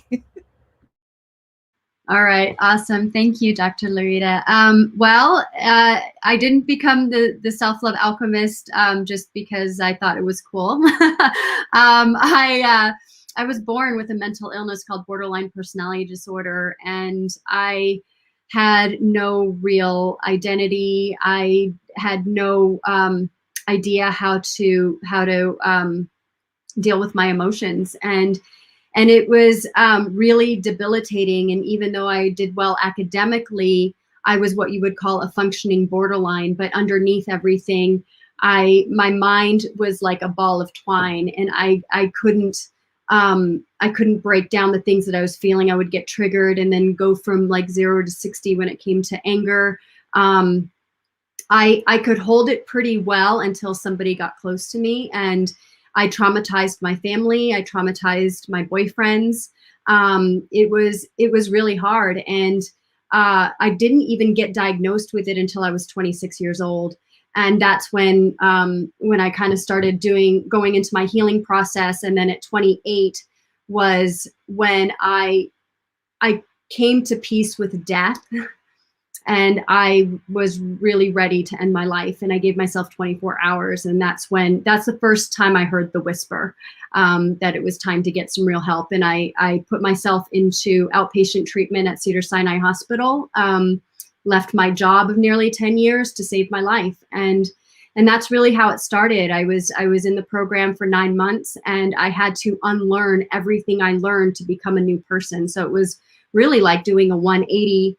All right, awesome. Thank you, Dr. Lorita. I didn't become the self-love alchemist just because I thought it was cool. I was born with a mental illness called borderline personality disorder, and I had no real identity. I had no idea how to deal with my emotions, and it was really debilitating. And even though I did well academically, I was what you would call a functioning borderline. But underneath everything, my mind was like a ball of twine, and I couldn't break down the things that I was feeling. I would get triggered and then go from like 0 to 60 when it came to anger. I could hold it pretty well until somebody got close to me, and I traumatized my family. I traumatized my boyfriends. It was really hard. And I didn't even get diagnosed with it until I was 26 years old. And that's when I kind of started going into my healing process. And then at 28 was when I came to peace with death. And I was really ready to end my life. And I gave myself 24 hours. And that's the first time I heard the whisper that it was time to get some real help. And I put myself into outpatient treatment at Cedars-Sinai Hospital, left my job of nearly 10 years to save my life. And that's really how it started. I was in the program for 9 months, and I had to unlearn everything I learned to become a new person. So it was really like doing a 180,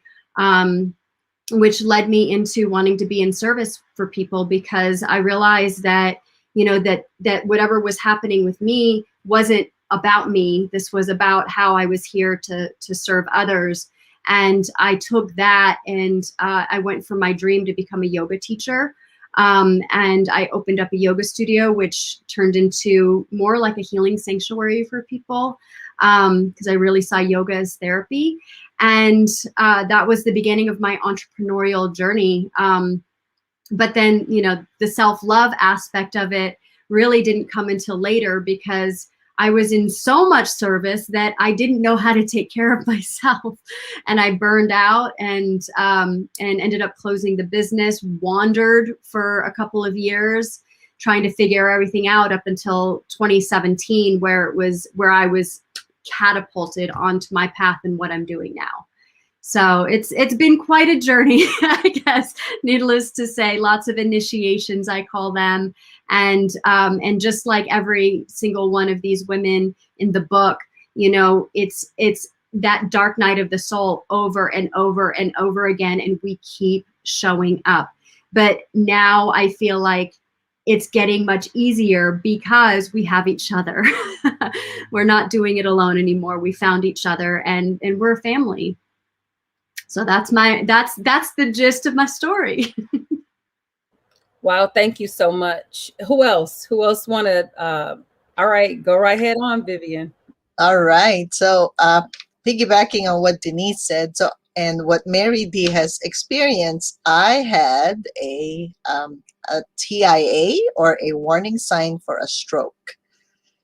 which led me into wanting to be in service for people, because I realized that, you know, that whatever was happening with me wasn't about me. This was about how I was here to serve others. And I took that and I went from my dream to become a yoga teacher. And I opened up a yoga studio, which turned into more like a healing sanctuary for people, because I really saw yoga as therapy. And that was the beginning of my entrepreneurial journey. But then, you know, the self-love aspect of it really didn't come until later, because I was in so much service that I didn't know how to take care of myself, and I burned out and ended up closing the business. Wandered for a couple of years, trying to figure everything out up until 2017, where I was catapulted onto my path and what I'm doing now. So it's been quite a journey, I guess, needless to say. Lots of initiations, I call them. And just like every single one of these women in the book, you know, it's that dark night of the soul over and over and over again. And we keep showing up. But now I feel like it's getting much easier because we have each other. We're not doing it alone anymore. We found each other, and we're a family. So that's the gist of my story. Wow, thank you so much. Who else wanted? All right, go right ahead on, Vivian. All right. So piggybacking on what Denise said, and what Mary D has experienced, I had a TIA, or a warning sign for a stroke.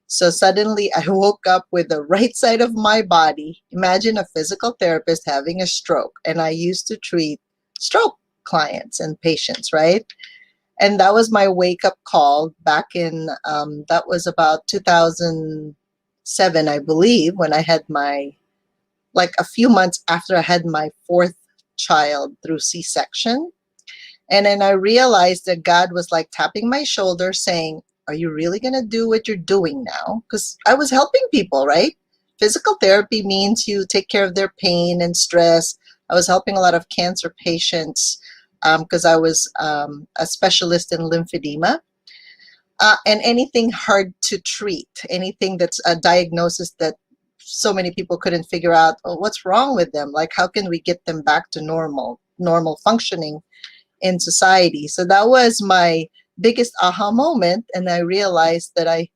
So suddenly I woke up with the right side of my body. Imagine a physical therapist having a stroke. And I used to treat stroke clients and patients, right? And that was my wake up call back in, that was about 2007, I believe, when I had like a few months after I had my fourth child through C-section. And then I realized that God was like tapping my shoulder saying, are you really going to do what you're doing now? Because I was helping people, right? Physical therapy means you take care of their pain and stress. I was helping a lot of cancer patients because I was a specialist in lymphedema. And anything hard to treat, anything that's a diagnosis that so many people couldn't figure out, oh, what's wrong with them? Like, how can we get them back to normal functioning in society? So that was my biggest aha moment, and I realized that I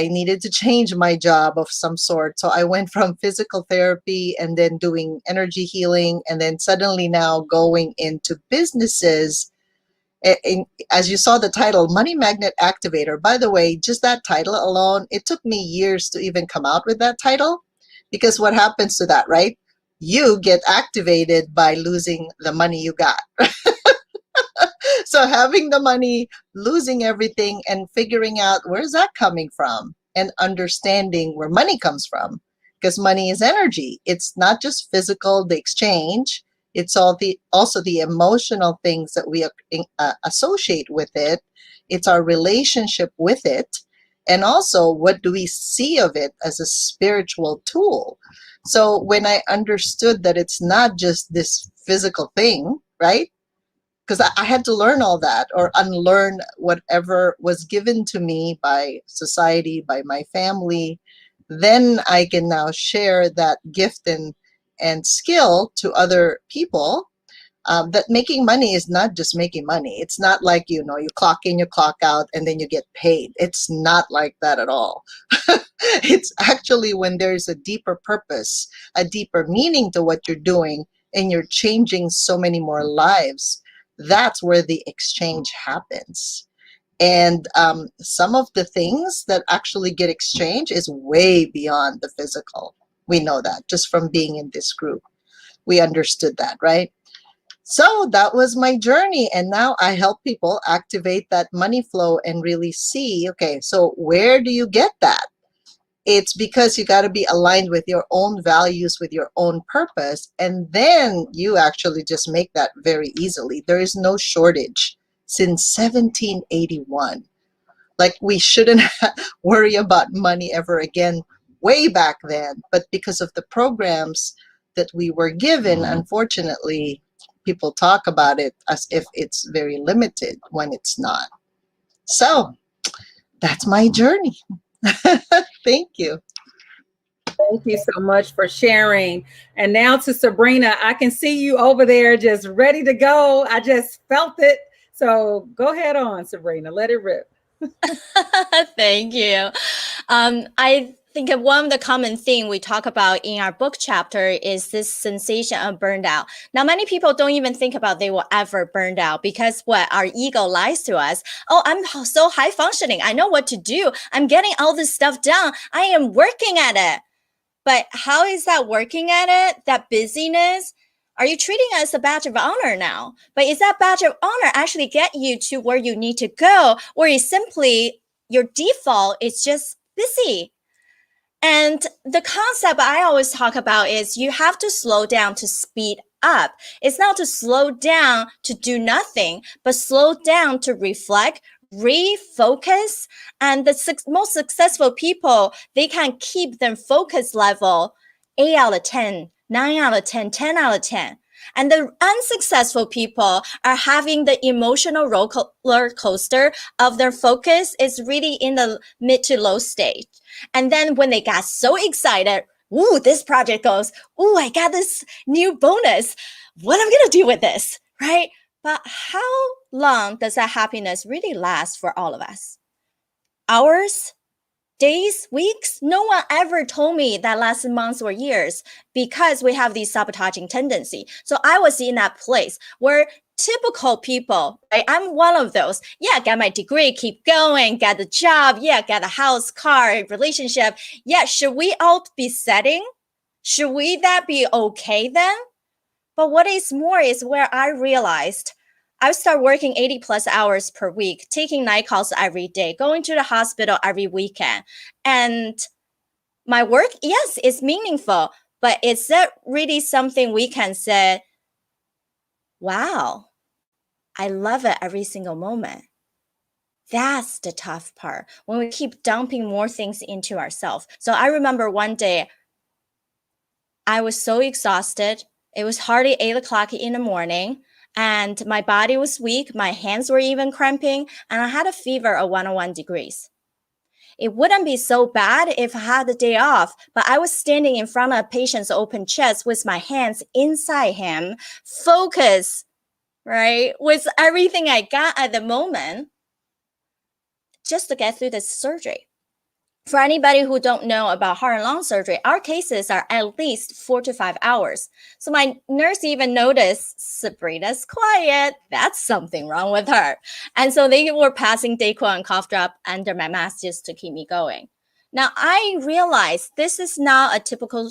needed to change my job of some sort. So I went from physical therapy and then doing energy healing, and then suddenly now going into businesses. As you saw the title, Money Magnet Activator. By the way, just that title alone, it took me years to even come out with that title, because what happens to that, right? You get activated by losing the money you got. So having the money, losing everything, and figuring out where's that coming from, and understanding where money comes from, because money is energy. It's not just physical, the exchange. It's also the emotional things that we associate with it. It's our relationship with it. And also, what do we see of it as a spiritual tool? So when I understood that it's not just this physical thing, right? Because I had to learn all that, or unlearn whatever was given to me by society, by my family. Then I can now share that gift and skill to other people. That making money is not just making money. It's not like, you clock in, you clock out, and then you get paid. It's not like that at all. It's actually when there's a deeper purpose, a deeper meaning to what you're doing, and you're changing so many more lives. That's where the exchange happens. And some of the things that actually get exchanged is way beyond the physical. We know that just from being in this group. We understood that, right? So that was my journey. And now I help people activate that money flow and really see, okay, so where do you get that? It's because you got to be aligned with your own values, with your own purpose. And then you actually just make that very easily. There is no shortage since 1781. Like, we shouldn't worry about money ever again way back then. But because of the programs that we were given, unfortunately, people talk about it as if it's very limited when it's not. So that's my journey. Thank you. Thank you so much for sharing. And now to Sabrina. I can see you over there just ready to go. I just felt it. So go ahead on, Sabrina. Let it rip. Thank you. I think of one of the common thing we talk about in our book chapter is this sensation of burned out. Now, many people don't even think about they will ever burn out because what our ego lies to us. Oh, I'm so high functioning. I know what to do. I'm getting all this stuff done. I am working at it. But how is that working at it? That busyness? Are you treating it as a badge of honor now? But is that badge of honor actually get you to where you need to go? Or is simply your default is just busy? And the concept I always talk about is you have to slow down to speed up. It's not to slow down to do nothing, but slow down to reflect, refocus. And the most successful people, they can keep their focus level 8 out of 10, 9 out of 10, 10 out of 10. And the unsuccessful people are having the emotional roller coaster of their focus is really in the mid to low stage. And then when they got so excited, ooh, this project goes, ooh, I got this new bonus. What am I going to do with this, right? But how long does that happiness really last for all of us? Hours? Days, weeks? No one ever told me that lasted months or years because we have these sabotaging tendency. So I was in that place where typical people, right? I'm one of those. Yeah, get my degree, keep going, get the job. Yeah, get a house, car, relationship. Yeah, should we all be setting? Should we that be okay then? But what is more is where I realized I start working 80 plus hours per week, taking night calls every day, going to the hospital every weekend. And my work, yes, is meaningful, but is that really something we can say, wow, I love it every single moment? That's the tough part when we keep dumping more things into ourselves. So I remember one day I was so exhausted. It was hardly 8 o'clock in the morning. And my body was weak, my hands were even cramping, and I had a fever of 101 degrees. It wouldn't be so bad if I had the day off, but I was standing in front of a patient's open chest with my hands inside him, focus, right, with everything I got at the moment, just to get through this surgery. For anybody who don't know about heart and lung surgery, our cases are at least 4 to 5 hours. So my nurse even noticed Sabrina's quiet. That's something wrong with her. And so they were passing Dayquil and cough drop under my mask just to keep me going. Now I realized this is not a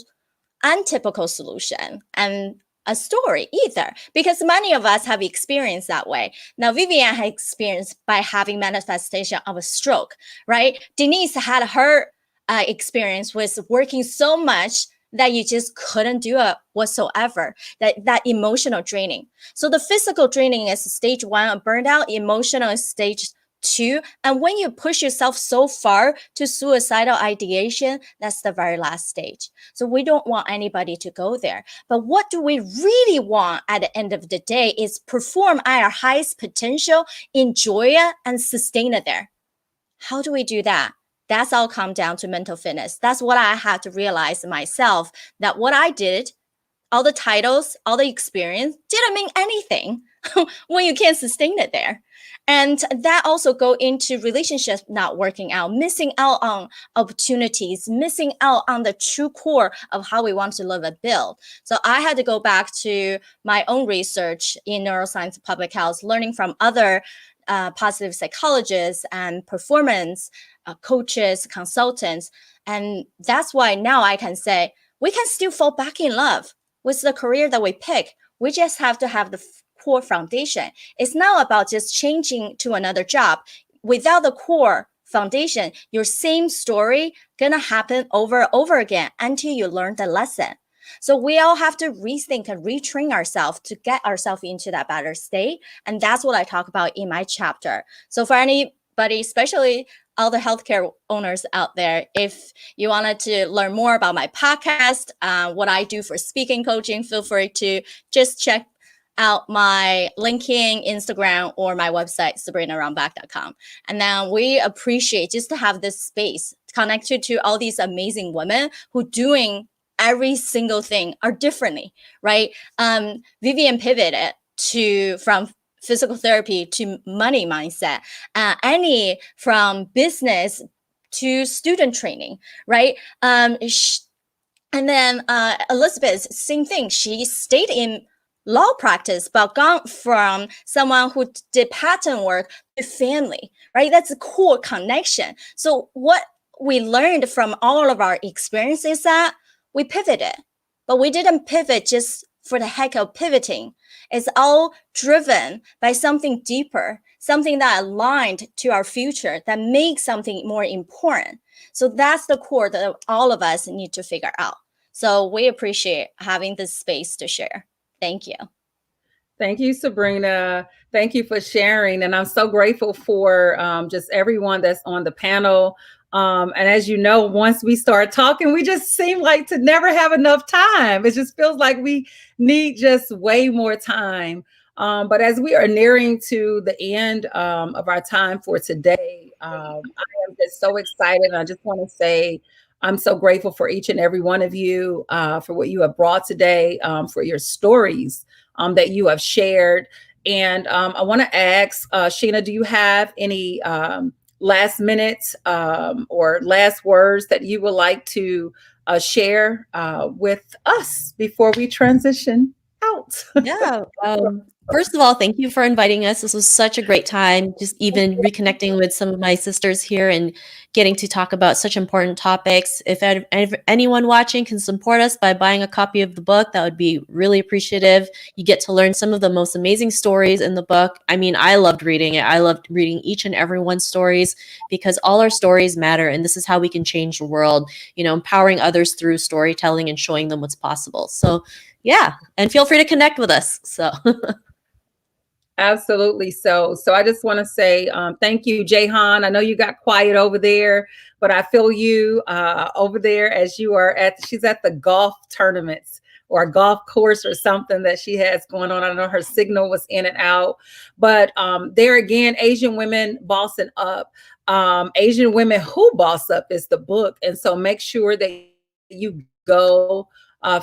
untypical solution and a story either, because many of us have experienced that way. Now, Vivian had experienced by having manifestation of a stroke, right? Denise had her experience with working so much that you just couldn't do it whatsoever, that emotional draining. So the physical draining is stage 1 of burnout, emotional is stage 2. And when you push yourself so far to suicidal ideation, that's the very last stage. So we don't want anybody to go there. But what do we really want at the end of the day is perform at our highest potential, enjoy it, and sustain it there. How do we do that? That's all come down to mental fitness. That's what I had to realize myself, that what I did, all the titles, all the experience didn't mean anything when you can't sustain it there. And that also go into relationships not working out, missing out on opportunities, missing out on the true core of how we want to live and build. So I had to go back to my own research in neuroscience and public health, learning from other positive psychologists and performance coaches, consultants. And that's why now I can say we can still fall back in love with the career that we pick. We just have to have the core foundation. It's not about just changing to another job. Without the core foundation, your same story gonna happen over and over again until you learn the lesson. So we all have to rethink and retrain ourselves to get ourselves into that better state. And that's what I talk about in my chapter. So for anybody, especially all the healthcare owners out there, if you wanted to learn more about my podcast, what I do for speaking coaching, feel free to just check out my LinkedIn, Instagram, or my website, sabrinarambach.com. And then we appreciate just to have this space connected to all these amazing women who doing every single thing are differently, right? Vivian pivoted from physical therapy to money mindset. Annie from business to student training, right? And then Elizabeth, same thing. She stayed in law practice, but gone from someone who did patent work to family, right? That's a cool connection. So what we learned from all of our experiences that we pivoted, but we didn't pivot just for the heck of pivoting. It's all driven by something deeper, something that aligned to our future, that makes something more important. So that's the core that all of us need to figure out. So we appreciate having this space to share. Thank you. Thank you, Sabrina. Thank you for sharing. And I'm so grateful for just everyone that's on the panel. And as you know, once we start talking, we just seem like to never have enough time. It just feels like we need just way more time. But as we are nearing to the end of our time for today, I am just so excited. I just want to say I'm so grateful for each and every one of you for what you have brought today, for your stories that you have shared. And I want to ask, Sheena, do you have any last minutes or last words that you would like to share with us before we transition out? Yeah. First of all, thank you for inviting us. This was such a great time, just even reconnecting with some of my sisters here and getting to talk about such important topics. If anyone watching can support us by buying a copy of the book, that would be really appreciative. You get to learn some of the most amazing stories in the book. I mean, I loved reading it. I loved reading each and every one's stories because all our stories matter. And this is how we can change the world, empowering others through storytelling and showing them what's possible. So yeah, and feel free to connect with us. So absolutely. So I just want to say thank you, Jhan. I know you got quiet over there, but I feel you over there as she's at the golf tournaments or a golf course or something that she has going on. I know her signal was in and out, but there again, Asian Women Bossing Up. Asian Women Who Boss Up is the book. And so make sure that you go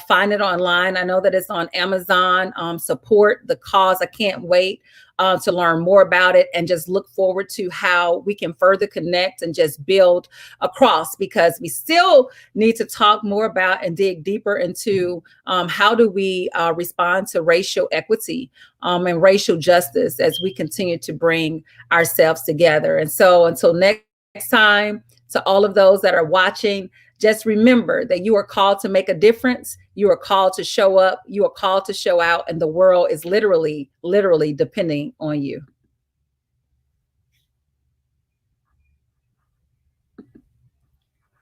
find it online. I know that it's on Amazon. Support the cause. I can't wait to learn more about it and just look forward to how we can further connect and just build across, because we still need to talk more about and dig deeper into how do we respond to racial equity and racial justice as we continue to bring ourselves together. And so until next time, to all of those that are watching, just remember that you are called to make a difference. You are called to show up. You are called to show out. And the world is literally depending on you.